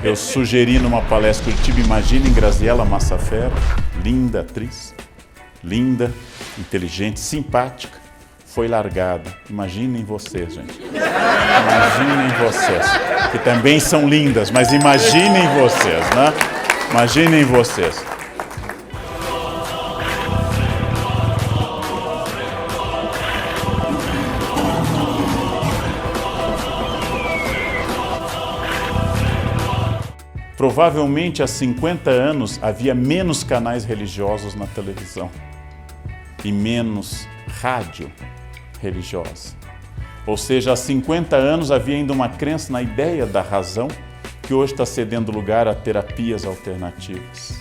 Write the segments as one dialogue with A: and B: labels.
A: Eu sugeri numa palestra em Curitiba, imaginem Graziella Massafera, linda atriz, linda, inteligente, simpática, foi largada. Imaginem vocês, gente. Imaginem vocês, que também são lindas, mas imaginem vocês, né? Imaginem vocês. Provavelmente há 50 anos havia menos canais religiosos na televisão e menos rádio religiosa. Ou seja, há 50 anos havia ainda uma crença na ideia da razão que hoje está cedendo lugar a terapias alternativas.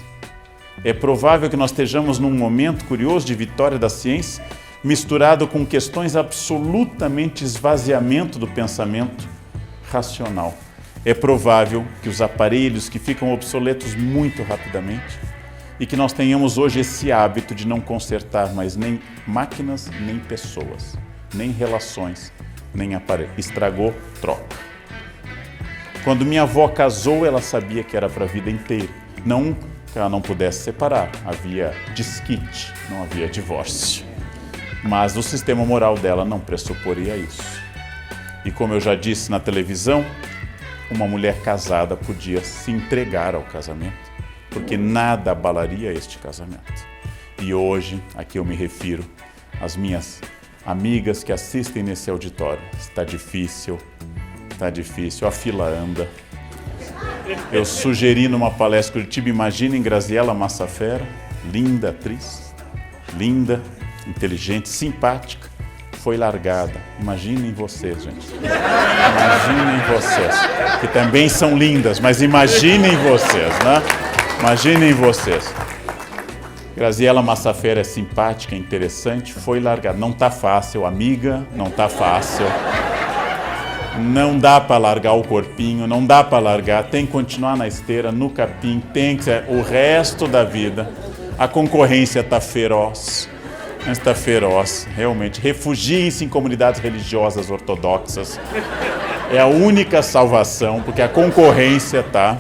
A: É provável que nós estejamos num momento curioso de vitória da ciência misturado com questões absolutamente esvaziamento do pensamento racional. É provável que os aparelhos que ficam obsoletos muito rapidamente e que nós tenhamos hoje esse hábito de não consertar mais nem máquinas, nem pessoas, nem relações, nem aparelhos. Estragou, troca. Quando minha avó casou, ela sabia que era para a vida inteira. Não que ela não pudesse separar, havia desquite, não havia divórcio. Mas o sistema moral dela não pressuporia isso. E como eu já disse na televisão, uma mulher casada podia se entregar ao casamento, porque nada abalaria este casamento. E hoje, aqui eu me refiro às minhas amigas que assistem nesse auditório. Está difícil, a fila anda. Eu sugeri numa palestra em Curitiba, imaginem Graziella Massafera, linda atriz, linda, inteligente, simpática, foi largada. Imaginem vocês, gente. Imaginem vocês, que também são lindas, mas imaginem vocês, né? Imaginem vocês. Graziella Massafera é simpática, interessante, foi largada. Não tá fácil, amiga, não tá fácil. Não dá para largar o corpinho, não dá para largar, tem que continuar na esteira, no capim, tem que ser o resto da vida. A concorrência tá feroz. Está feroz, realmente. Refugiem-se em comunidades religiosas ortodoxas. É a única salvação, porque a concorrência tá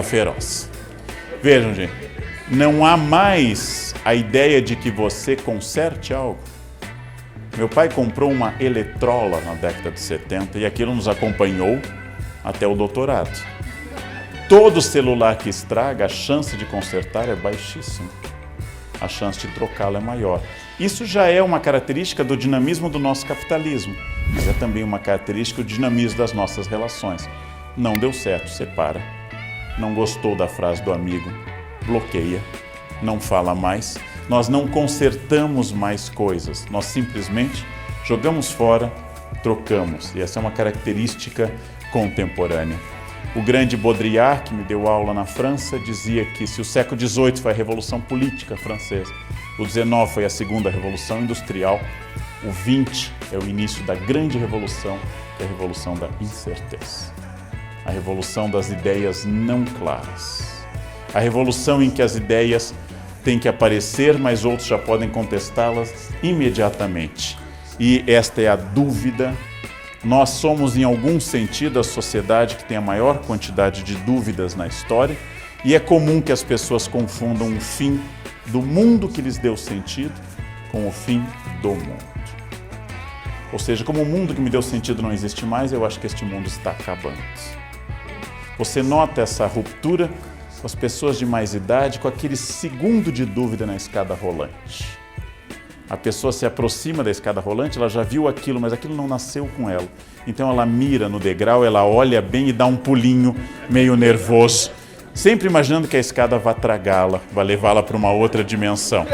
A: feroz. Vejam, gente, não há mais a ideia de que você conserte algo. Meu pai comprou uma eletrola na década de 70 e aquilo nos acompanhou até o doutorado. Todo celular que estraga, a chance de consertar é baixíssima. A chance de trocá-lo é maior. Isso já é uma característica do dinamismo do nosso capitalismo, mas é também uma característica do dinamismo das nossas relações. Não deu certo, separa. Não gostou da frase do amigo, bloqueia, não fala mais. Nós não consertamos mais coisas, nós simplesmente jogamos fora, trocamos. E essa é uma característica contemporânea. O grande Baudrillard, que me deu aula na França, dizia que se o século XVIII foi a Revolução Política francesa, o XIX foi a Segunda Revolução Industrial, o XX é o início da grande revolução, que é a Revolução da Incerteza. A revolução das ideias não claras. A revolução em que as ideias têm que aparecer, mas outros já podem contestá-las imediatamente. E esta é a dúvida. Nós somos, em algum sentido, a sociedade que tem a maior quantidade de dúvidas na história e é comum que as pessoas confundam o fim do mundo que lhes deu sentido com o fim do mundo. Ou seja, como o mundo que me deu sentido não existe mais, eu acho que este mundo está acabando. Você nota essa ruptura com as pessoas de mais idade, com aquele segundo de dúvida na escada rolante. A pessoa se aproxima da escada rolante, ela já viu aquilo, mas aquilo não nasceu com ela. Então ela mira no degrau, ela olha bem e dá um pulinho meio nervoso, sempre imaginando que a escada vai tragá-la, vai levá-la para uma outra dimensão.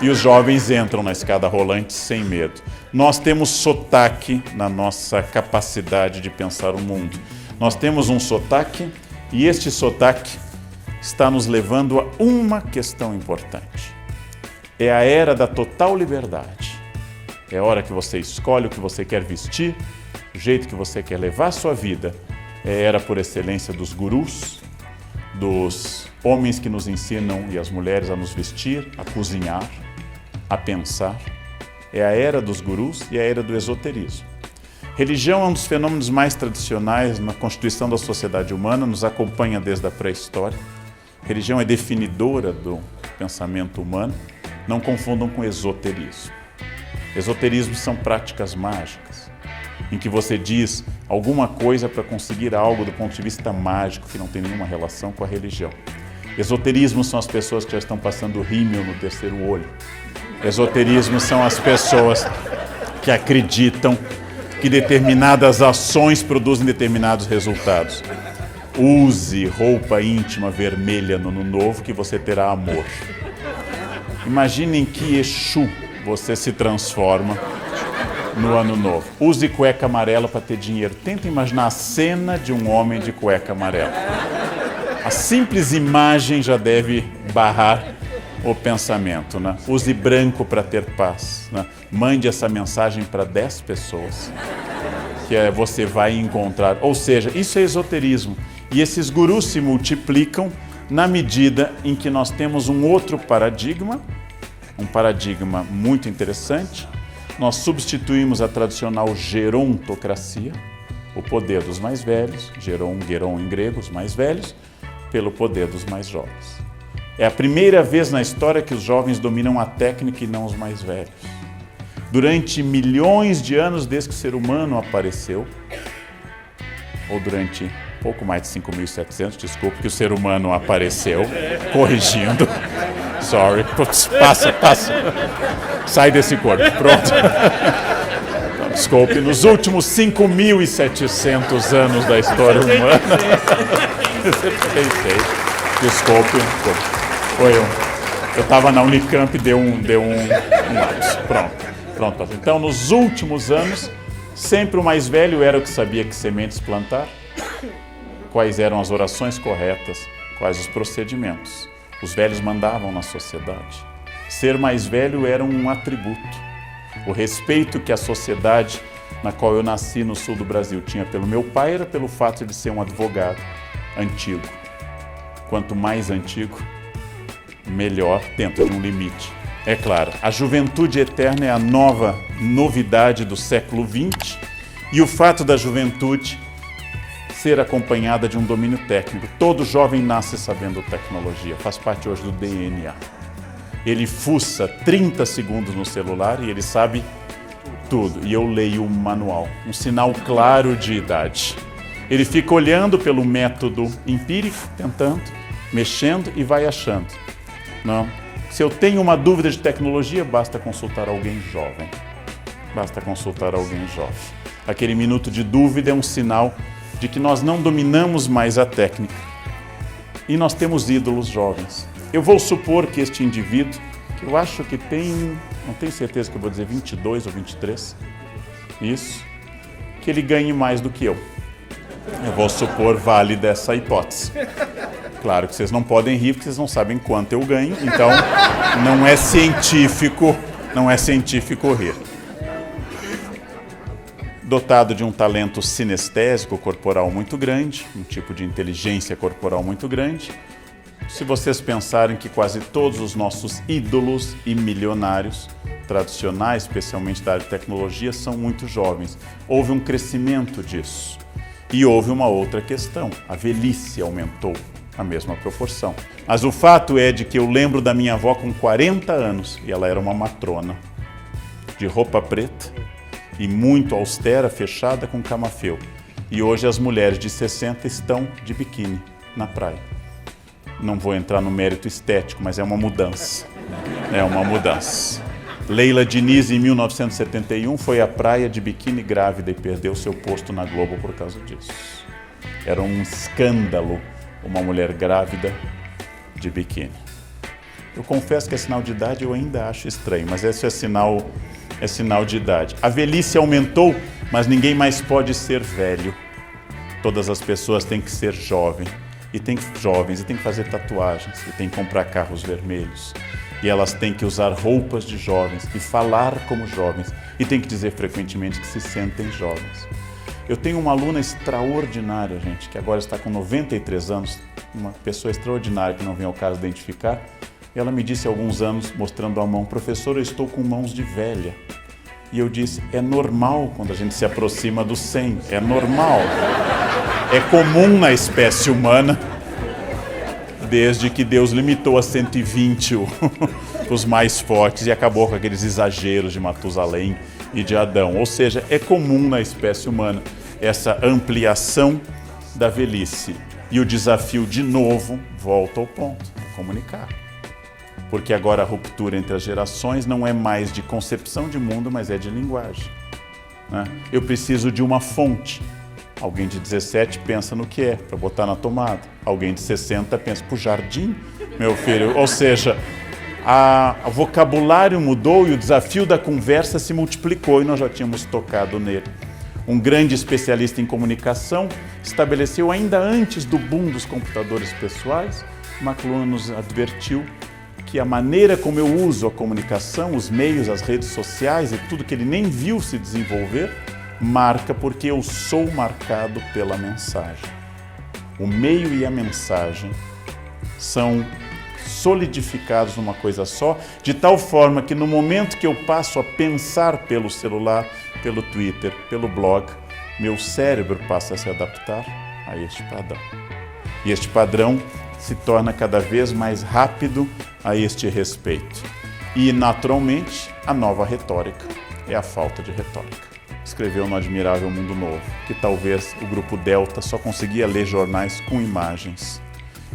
A: E os jovens entram na escada rolante sem medo. Nós temos sotaque na nossa capacidade de pensar o mundo. Nós temos um sotaque e este sotaque está nos levando a uma questão importante. É a era da total liberdade. É a hora que você escolhe o que você quer vestir, o jeito que você quer levar a sua vida. É a era por excelência dos gurus, dos homens que nos ensinam e as mulheres a nos vestir, a cozinhar, a pensar. É a era dos gurus e a era do esoterismo. Religião é um dos fenômenos mais tradicionais na constituição da sociedade humana, nos acompanha desde a pré-história. Religião é definidora do pensamento humano. Não confundam com esoterismo. Esoterismo são práticas mágicas, em que você diz alguma coisa para conseguir algo do ponto de vista mágico, que não tem nenhuma relação com a religião. Esoterismo são as pessoas que já estão passando rímel no terceiro olho. Esoterismo são as pessoas que acreditam que determinadas ações produzem determinados resultados. Use roupa íntima vermelha no Ano Novo que você terá amor. Imagine em que Exu você se transforma no Ano Novo. Use cueca amarela para ter dinheiro. Tenta imaginar a cena de um homem de cueca amarela. A simples imagem já deve barrar o pensamento, né? Use branco para ter paz, né? Mande essa mensagem para 10 pessoas que você vai encontrar. Ou seja, isso é esoterismo. E esses gurus se multiplicam na medida em que nós temos um outro paradigma, um paradigma muito interessante. Nós substituímos a tradicional gerontocracia, o poder dos mais velhos, geron em grego, os mais velhos, pelo poder dos mais jovens. É a primeira vez na história que os jovens dominam a técnica e não os mais velhos. Durante milhões de anos desde que o ser humano apareceu, ou durante pouco mais de 5.700, desculpe, que o ser humano apareceu, corrigindo. Sorry, passa. Sai desse corpo, pronto. Então, desculpe, nos últimos 5.700 anos da história humana. Desculpe. Eu estava na Unicamp e deu um lápis. Pronto. Então, nos últimos anos, sempre o mais velho era o que sabia que sementes plantar, quais eram as orações corretas, quais os procedimentos. Os velhos mandavam na sociedade. Ser mais velho era um atributo. O respeito que a sociedade na qual eu nasci no sul do Brasil tinha pelo meu pai era pelo fato de ser um advogado antigo. Quanto mais antigo, melhor, dentro de um limite. É claro, a juventude eterna é a novidade do século XX e o fato da juventude ser acompanhada de um domínio técnico. Todo jovem nasce sabendo tecnologia, faz parte hoje do DNA. Ele fuça 30 segundos no celular e ele sabe tudo. E eu leio o manual, um sinal claro de idade. Ele fica olhando pelo método empírico, tentando, mexendo e vai achando. Não. Se eu tenho uma dúvida de tecnologia, basta consultar alguém jovem. Aquele minuto de dúvida é um sinal de que nós não dominamos mais a técnica. E nós temos ídolos jovens. Eu vou supor que este indivíduo, que eu acho que tem, não tenho certeza que eu vou dizer 22 ou 23, isso, que ele ganhe mais do que eu. Eu vou supor válida essa hipótese. Claro que vocês não podem rir porque vocês não sabem quanto eu ganho, então não é científico rir. Dotado de um talento sinestésico corporal muito grande, um tipo de inteligência corporal muito grande. Se vocês pensarem que quase todos os nossos ídolos e milionários tradicionais, especialmente da área de tecnologia, são muito jovens. Houve um crescimento disso. E houve uma outra questão, a velhice aumentou a mesma proporção. Mas o fato é de que eu lembro da minha avó com 40 anos, e ela era uma matrona, de roupa preta e muito austera, fechada com camafeu. E hoje as mulheres de 60 estão de biquíni na praia. Não vou entrar no mérito estético, mas é uma mudança. Leila Diniz, em 1971, foi à praia de biquíni grávida e perdeu seu posto na Globo por causa disso. Era um escândalo uma mulher grávida de biquíni. Eu confesso que é sinal de idade, eu ainda acho estranho, mas esse é sinal de idade. A velhice aumentou, mas ninguém mais pode ser velho. Todas as pessoas têm que ser jovens, e têm que fazer tatuagens, e têm que comprar carros vermelhos. E elas têm que usar roupas de jovens e falar como jovens. E têm que dizer frequentemente que se sentem jovens. Eu tenho uma aluna extraordinária, gente, que agora está com 93 anos, uma pessoa extraordinária que não vem ao caso identificar. E ela me disse há alguns anos, mostrando a mão, professor, eu estou com mãos de velha. E eu disse, é normal quando a gente se aproxima do 100, é normal. É comum na espécie humana, desde que Deus limitou a 120 os mais fortes e acabou com aqueles exageros de Matusalém e de Adão. Ou seja, é comum na espécie humana essa ampliação da velhice. E o desafio, de novo, volta ao ponto, comunicar. Porque agora a ruptura entre as gerações não é mais de concepção de mundo, mas é de linguagem. Né? Eu preciso de uma fonte. Alguém de 17 pensa no que é, para botar na tomada. Alguém de 60 pensa, pro jardim, meu filho. Ou seja, o vocabulário mudou e o desafio da conversa se multiplicou e nós já tínhamos tocado nele. Um grande especialista em comunicação estabeleceu ainda antes do boom dos computadores pessoais, McLuhan nos advertiu que a maneira como eu uso a comunicação, os meios, as redes sociais e tudo que ele nem viu se desenvolver, marca porque eu sou marcado pela mensagem. O meio e a mensagem são solidificados numa coisa só, de tal forma que no momento que eu passo a pensar pelo celular, pelo Twitter, pelo blog, meu cérebro passa a se adaptar a este padrão. E este padrão se torna cada vez mais rápido a este respeito. E, naturalmente, a nova retórica é a falta de retórica. Escreveu no Admirável Mundo Novo que talvez o grupo Delta só conseguia ler jornais com imagens.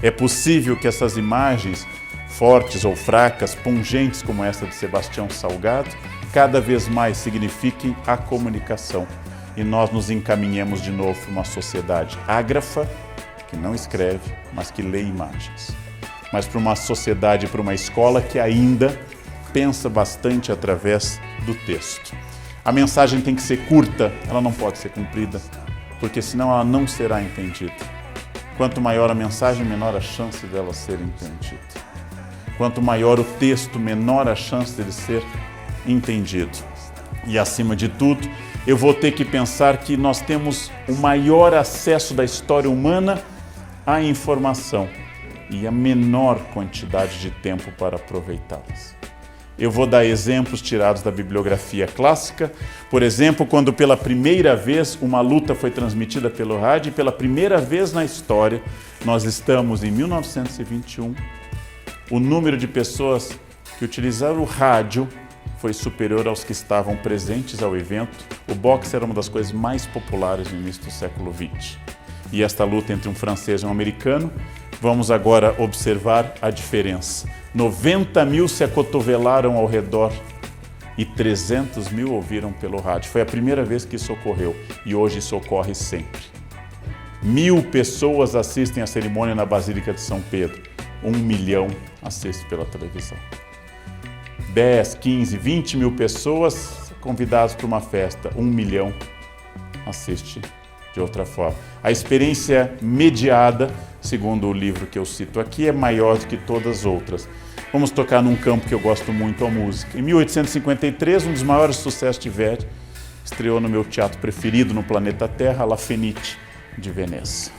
A: É possível que essas imagens, fortes ou fracas, pungentes como essa de Sebastião Salgado, cada vez mais signifiquem a comunicação. E nós nos encaminhemos de novo para uma sociedade ágrafa, que não escreve, mas que lê imagens. Mas para uma sociedade, para uma escola que ainda pensa bastante através do texto. A mensagem tem que ser curta, ela não pode ser cumprida, porque senão ela não será entendida. Quanto maior a mensagem, menor a chance dela ser entendida. Quanto maior o texto, menor a chance dele ser entendido. E, acima de tudo, eu vou ter que pensar que nós temos o maior acesso da história humana à informação e a menor quantidade de tempo para aproveitá-las. Eu vou dar exemplos tirados da bibliografia clássica. Por exemplo, quando pela primeira vez uma luta foi transmitida pelo rádio, e pela primeira vez na história, nós estamos em 1921, o número de pessoas que utilizaram o rádio foi superior aos que estavam presentes ao evento. O boxe era uma das coisas mais populares no início do século XX. E esta luta entre um francês e um americano, vamos agora observar a diferença. 90 mil se acotovelaram ao redor e 300 mil ouviram pelo rádio. Foi a primeira vez que isso ocorreu e hoje isso ocorre sempre. 1000 pessoas assistem à cerimônia na Basílica de São Pedro. 1 milhão assiste pela televisão. 10, 15, 20 mil pessoas convidadas para uma festa. 1 milhão assiste de outra forma. A experiência mediada, segundo o livro que eu cito aqui, é maior do que todas as outras. Vamos tocar num campo que eu gosto muito, a música. Em 1853, um dos maiores sucessos de Verdi estreou no meu teatro preferido no planeta Terra, La Fenice, de Veneza,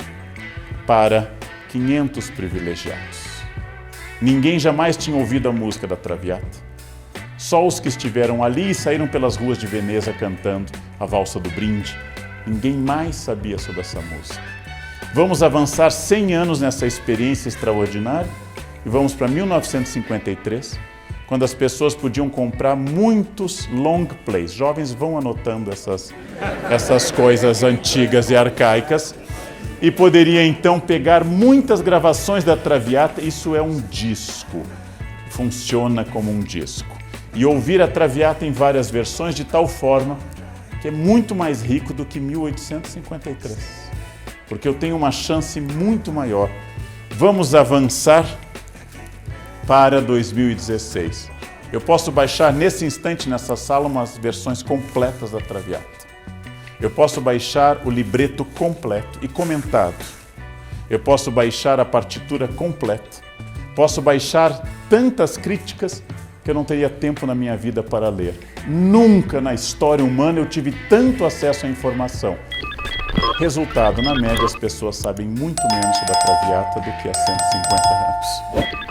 A: para 500 privilegiados. Ninguém jamais tinha ouvido a música da Traviata. Só os que estiveram ali e saíram pelas ruas de Veneza cantando a Valsa do Brinde. Ninguém mais sabia sobre essa música. Vamos avançar 100 anos nessa experiência extraordinária e vamos para 1953, quando as pessoas podiam comprar muitos long plays. Jovens vão anotando essas coisas antigas e arcaicas e poderia então pegar muitas gravações da Traviata. Isso é um disco, funciona como um disco. E ouvir a Traviata em várias versões de tal forma que é muito mais rico do que 1853, porque eu tenho uma chance muito maior. Vamos avançar para 2016. Eu posso baixar nesse instante nessa sala umas versões completas da Traviata. Eu posso baixar o libreto completo e comentado. Eu posso baixar a partitura completa. Posso baixar tantas críticas que eu não teria tempo na minha vida para ler. Nunca na história humana eu tive tanto acesso à informação. Resultado, na média, as pessoas sabem muito menos sobre a Traviata do que há 150 anos.